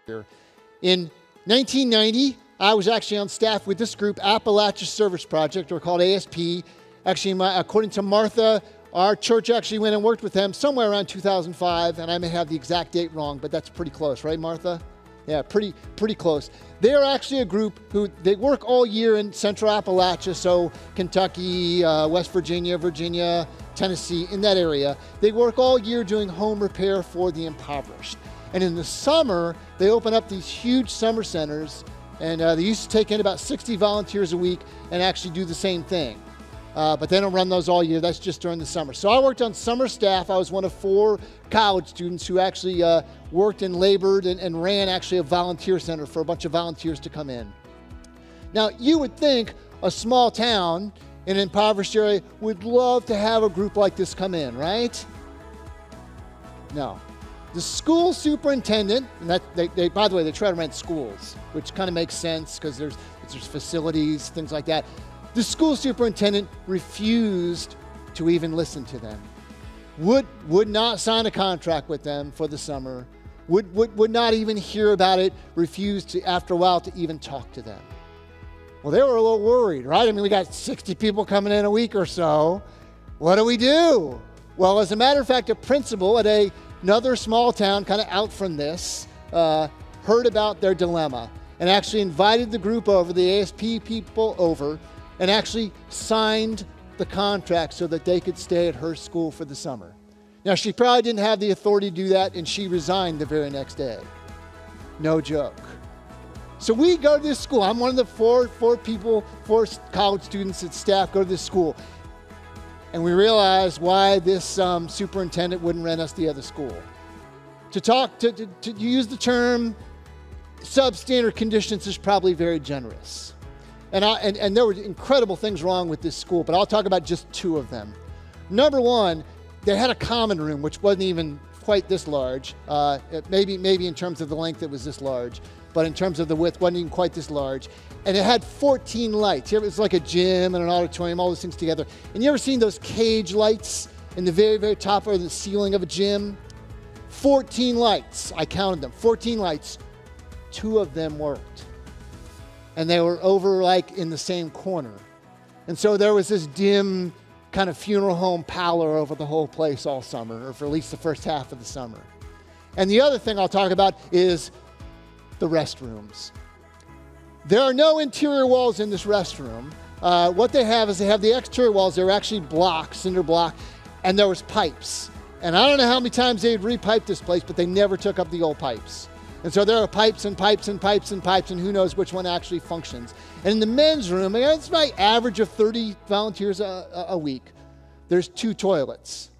In 1990, I was actually on staff with this group, Appalachia Service Project, or called ASP. Actually, according to Martha, our church actually went and worked with them somewhere around 2005, and I may have the exact date wrong, but that's pretty close, right, Martha? Yeah, pretty close. They're actually a group who, they work all year in Central Appalachia, so Kentucky, West Virginia, Tennessee, in that area. They work all year doing home repair for the impoverished. And in the summer, they open up these huge summer centers, and they used to take in about 60 volunteers a week and actually do the same thing. But they don't run those all year. That's just during the summer. So I worked on summer staff. I was one of 4 college students who actually worked and labored and ran actually a volunteer center for a bunch of volunteers to come in. Now, you would think a small town in an impoverished area would love to have a group like this come in, right? No. The school superintendent, and they by the way, they try to rent schools, which kind of makes sense because there's facilities, things like that. The school superintendent refused to even listen to them, would not sign a contract with them for the summer, would not even hear about it, refused to, after a while, to even talk to them. Well, they were a little worried, right? I mean, we got 60 people coming in a week or so. What do we do? Well, as a matter of fact, a principal at another small town kind of out from this heard about their dilemma and actually invited the group over, the ASP people over, and actually signed the contract so that they could stay at her school for the summer. Now, she probably didn't have the authority to do that, and she resigned the very next day. No joke. So we go to this school. I'm one of the four college students at staff go to this school. And we realize why this superintendent wouldn't rent us the other school. To use the term substandard conditions is probably very generous. And there were incredible things wrong with this school, but I'll talk about just 2 of them. Number 1, they had a common room, which wasn't even quite this large. Maybe in terms of the length it was this large, but in terms of the width, wasn't even quite this large. And it had 14 lights. It was like a gym and an auditorium, all those things together. And you ever seen those cage lights in the very, very top of the ceiling of a gym? 14 lights. I counted them. 14 lights. 2 of them worked. And they were over like in the same corner. And so there was this dim kind of funeral home pallor over the whole place all summer, or for at least the first half of the summer. And the other thing I'll talk about is the restrooms. There are no interior walls in this restroom. What they have is they have the exterior walls. They're actually blocks, cinder block, and there was pipes. And I don't know how many times they'd repipe this place, but they never took up the old pipes. And so there are pipes and pipes and pipes and pipes, and who knows which one actually functions. And in the men's room, it's my average of 30 volunteers a week. There's 2 toilets,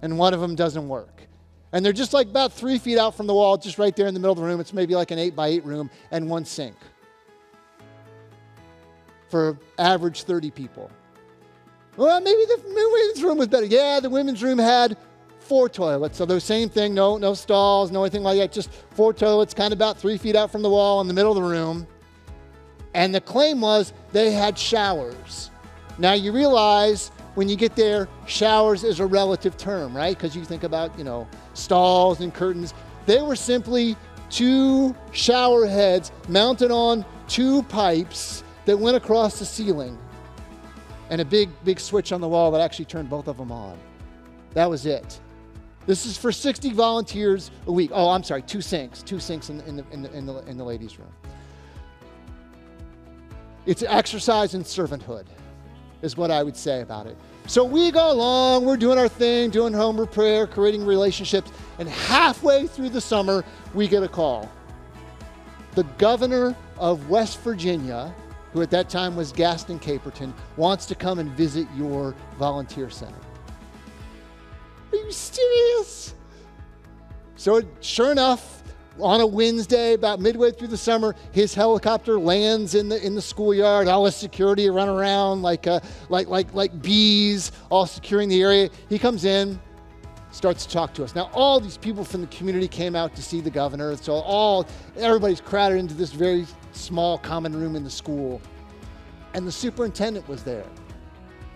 and one of them doesn't work. And they're just like about 3 feet out from the wall, just right there in the middle of the room. It's maybe like an 8x8 room, and 1 sink for average 30 people. Well, maybe the women's room was better. Yeah, the women's room had 4 toilets. So the same thing, no stalls, no anything like that, just 4 toilets, kind of about 3 feet out from the wall in the middle of the room. And the claim was they had showers. Now you realize when you get there, showers is a relative term, right? Because you think about, stalls and curtains. They were simply 2 shower heads mounted on 2 pipes that went across the ceiling, and a big switch on the wall that actually turned both of them on. That was it. This is for 60 volunteers a week. Oh, I'm sorry, 2 sinks in the ladies' room. It's exercise in servanthood, is what I would say about it. So we go along, we're doing our thing, doing home repair, creating relationships, and halfway through the summer, we get a call. The governor of West Virginia, who at that time was Gaston Caperton, wants to come and visit your volunteer center. Are you serious? So sure enough, on a Wednesday, about midway through the summer, his helicopter lands in the schoolyard. All his security run around like bees, all securing the area. He comes in, starts to talk to us. Now, all these people from the community came out to see the governor. So everybody's crowded into this very small common room in the school. And the superintendent was there.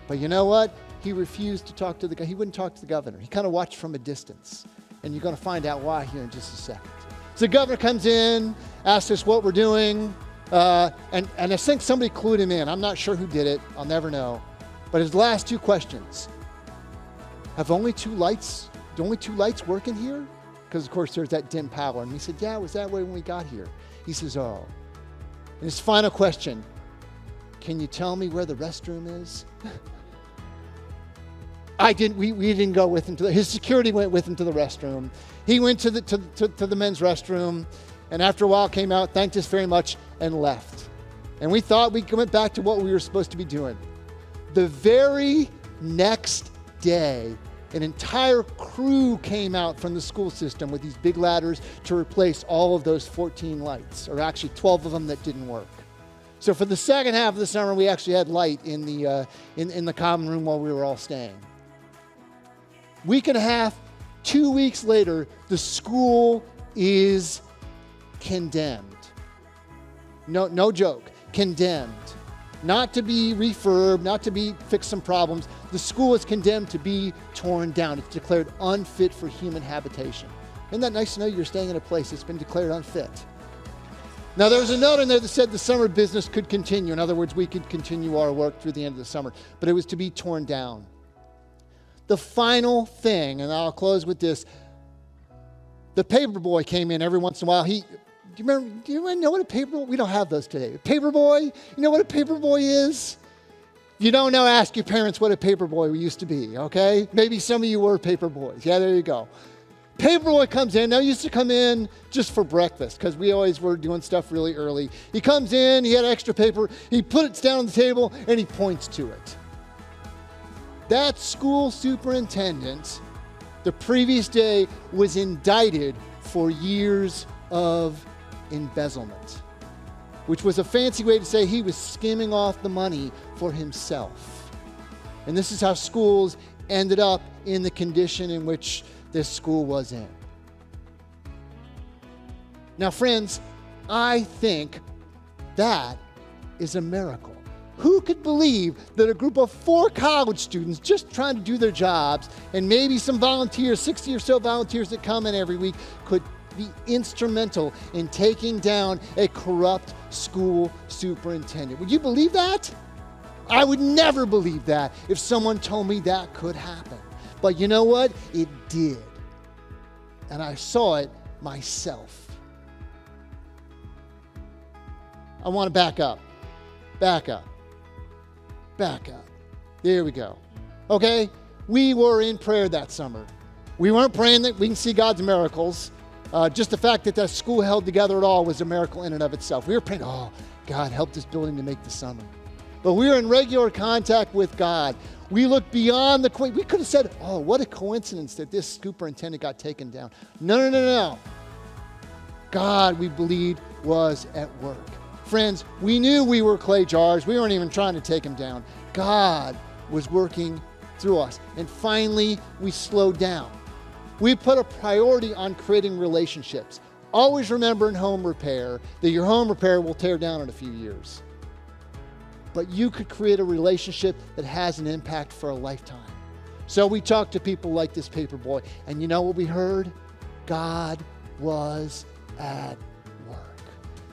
But you know what? He refused to talk to he wouldn't talk to the governor. He kind of watched from a distance. And you're going to find out why here in just a second. So the governor comes in, asks us what we're doing, and I think somebody clued him in. I'm not sure who did it. I'll never know. But his last two questions: have only two lights working here? Because, of course, there's that dim power. And he said, yeah, it was that way when we got here. He says, oh. And his final question: can you tell me where the restroom is? We didn't go with him his security went with him to the restroom. He went to the men's restroom, and after a while came out, thanked us very much, and left. And we thought we went back to what we were supposed to be doing. The very next day, an entire crew came out from the school system with these big ladders to replace all of those 14 lights, or actually 12 of them that didn't work. So for the second half of the summer, we actually had light in the common room while we were all staying. Week and a half, 2 weeks later, the school is condemned. No joke, condemned. Not to be refurbed, not to be fix some problems. The school is condemned to be torn down. It's declared unfit for human habitation. Isn't that nice to know you're staying in a place that's been declared unfit? Now, there was a note in there that said the summer business could continue. In other words, we could continue our work through the end of the summer, but it was to be torn down. The final thing, and I'll close with this, the paper boy came in every once in a while. Do you know what a paper boy? We don't have those today. A paper boy, you know what a paper boy is? If you don't know, ask your parents what a paper boy used to be, okay? Maybe some of you were paper boys. Yeah, there you go. Paper boy comes in. Now, he used to come in just for breakfast because we always were doing stuff really early. He comes in, he had extra paper, he puts it down on the table, and he points to it. That school superintendent, the previous day, was indicted for years of embezzlement, which was a fancy way to say he was skimming off the money for himself. And this is how schools ended up in the condition in which this school was in. Now, friends, I think that is a miracle. Who could believe that a group of 4 college students just trying to do their jobs, and maybe some volunteers, 60 or so volunteers that come in every week, could be instrumental in taking down a corrupt school superintendent? Would you believe that? I would never believe that if someone told me that could happen. But you know what? It did. And I saw it myself. I want to back up. There we go. Okay? We were in prayer that summer. We weren't praying that we can see God's miracles. Just the fact that that school held together at all was a miracle in and of itself. We were praying, oh, God, help this building to make the summer. But we were in regular contact with God. We looked beyond we could have said, oh, what a coincidence that this superintendent got taken down. No. God, we believed, was at work. Friends, we knew we were clay jars. We weren't even trying to take him down. God was working through us. And finally, we slowed down. We put a priority on creating relationships. Always remember in home repair that your home repair will tear down in a few years. But you could create a relationship that has an impact for a lifetime. So we talked to people like this paper boy, and you know what we heard? God was at work.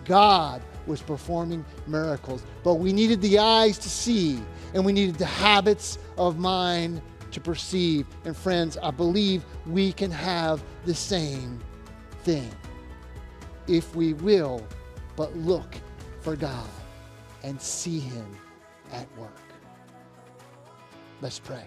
God was performing miracles. But we needed the eyes to see, and we needed the habits of mind to perceive. And friends, I believe we can have the same thing if we will but look for God and see him at work. Let's pray.